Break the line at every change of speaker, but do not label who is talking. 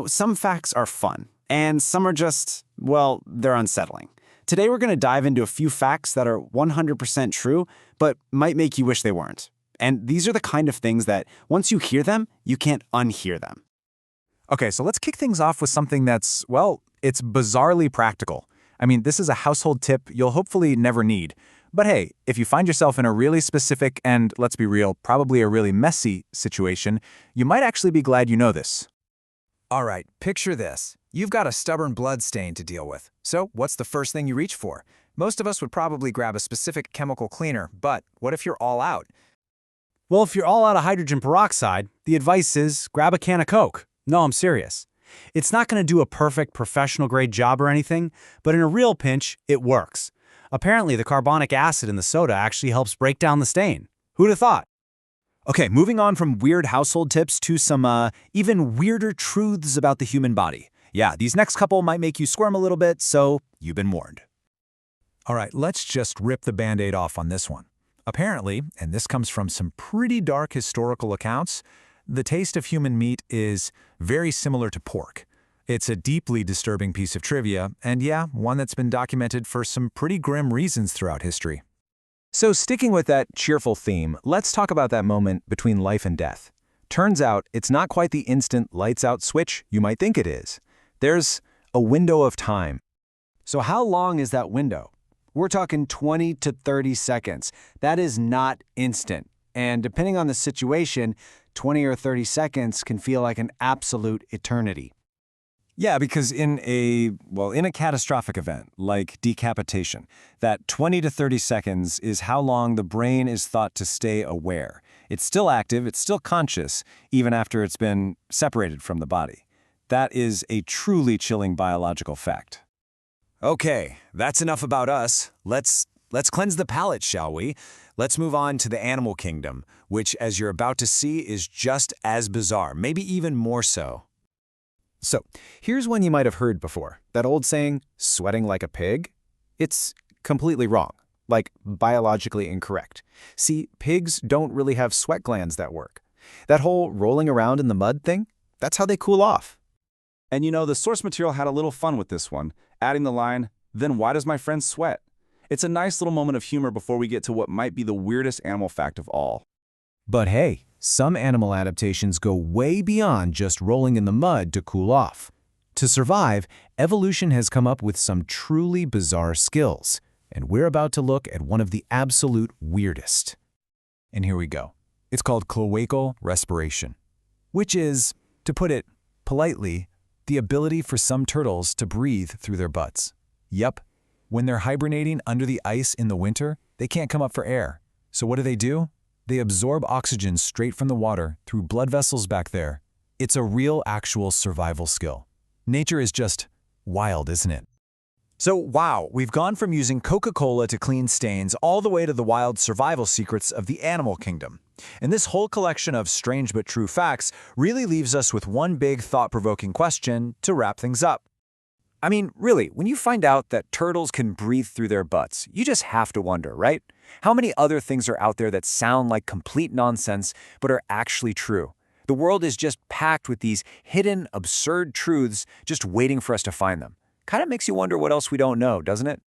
Some facts are fun, and some are just, well, they're unsettling. Today we're going to dive into a few facts that are 100% true, but might make you wish they weren't. And these are the kind of things that, once you hear them, you can't unhear them.
Okay, so let's kick things off with something that's, well, it's bizarrely practical. I mean, this is a household tip you'll hopefully never need. But hey, if you find yourself in a really specific and, let's be real, probably a really messy situation, you might actually be glad you know this.
All right, picture this. You've got a stubborn blood stain to deal with. So what's the first thing you reach for? Most of us would probably grab a specific chemical cleaner, but what if you're all out?
Well, if you're all out of hydrogen peroxide, the advice is grab a can of Coke. No, I'm serious. It's not going to do a perfect professional-grade job or anything, but in a real pinch, it works. Apparently, the carbonic acid in the soda actually helps break down the stain. Who'd have thought?
Okay, moving on from weird household tips to some even weirder truths about the human body. Yeah, these next couple might make you squirm a little bit, so you've been warned. All right, let's just rip the Band-Aid off on this one. Apparently, and this comes from some pretty dark historical accounts, the taste of human meat is very similar to pork. It's a deeply disturbing piece of trivia, and yeah, one that's been documented for some pretty grim reasons throughout history. So sticking with that cheerful theme, let's talk about that moment between life and death. Turns out, it's not quite the instant lights-out switch you might think it is. There's a window of time.
So how long is that window? We're talking 20 to 30 seconds. That is not instant. And depending on the situation, 20 or 30 seconds can feel like an absolute eternity.
Yeah, because in a catastrophic event, like decapitation, that 20 to 30 seconds is how long the brain is thought to stay aware. It's still active, it's still conscious, even after it's been separated from the body. That is a truly chilling biological fact.
Okay, that's enough about us. Let's cleanse the palate, shall we? Let's move on to the animal kingdom, which, as you're about to see, is just as bizarre, maybe even more so.
So, here's one you might have heard before. That old saying, sweating like a pig? It's completely wrong, like biologically incorrect. See, pigs don't really have sweat glands that work. That whole rolling around in the mud thing, that's how they cool off.
And the source material had a little fun with this one, adding the line, "Then why does my friend sweat?" It's a nice little moment of humor before we get to what might be the weirdest animal fact of all.
But hey, some animal adaptations go way beyond just rolling in the mud to cool off. To survive, evolution has come up with some truly bizarre skills, and we're about to look at one of the absolute weirdest. And here we go. It's called cloacal respiration, which is, to put it politely, the ability for some turtles to breathe through their butts. Yup, when they're hibernating under the ice in the winter, they can't come up for air. So what do? They absorb oxygen straight from the water through blood vessels back there. It's a real, actual survival skill. Nature is just wild, isn't it? So wow, we've gone from using Coca-Cola to clean stains all the way to the wild survival secrets of the animal kingdom. And this whole collection of strange but true facts really leaves us with one big thought-provoking question to wrap things up. I mean, really, when you find out that turtles can breathe through their butts, you just have to wonder, right? How many other things are out there that sound like complete nonsense but are actually true? The world is just packed with these hidden, absurd truths just waiting for us to find them. Kind of makes you wonder what else we don't know, doesn't it?